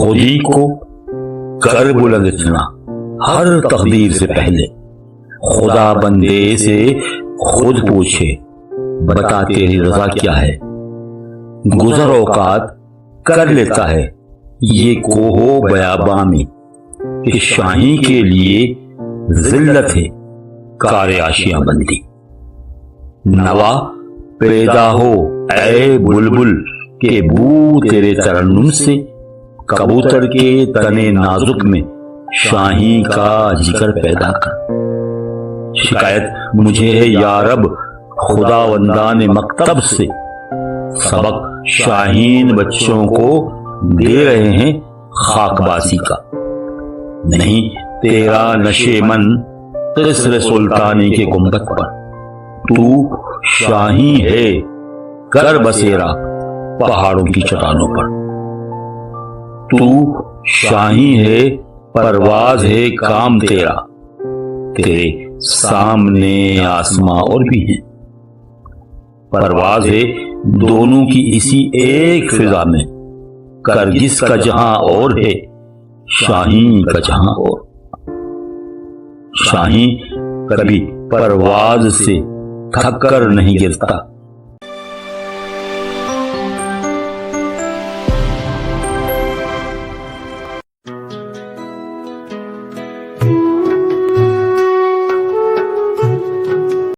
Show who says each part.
Speaker 1: خود ہی کو کر بلند اتنا ہر تقدیر سے پہلے، خدا بندے سے خود پوچھے بتا تیری رضا کیا ہے، گزر اوقات کر لیتا ہے یہ کوہو بیاباں میں، کہ شاہی کے لیے ذلت ہے کار آشیاں بندی۔ نوا پیدا ہو اے بلبل کہ بو تیرے ترنم سے، کبوتر کے تنے نازک میں شاہی کا جگر پیدا کر۔ شکایت مجھے ہے یا رب خدا وندان مکتب سے، سبق شاہین بچوں کو دے رہے ہیں خاک باسی کا۔ نہیں تیرا نشے من قصر سلطانی کے گنبد پر، تو شاہی ہے کر بسیرا پہاڑوں کی چٹانوں پر، تو شاہی ہے پرواز ہے کام تیرا، تیرے سامنے آسماں اور بھی ہیں، پرواز ہے دونوں کی اسی ایک فضا میں، کرگس کا جہاں اور ہے شاہین کا جہاں اور۔ شاہین کبھی پرواز سے تھک کر نہیں گرتا،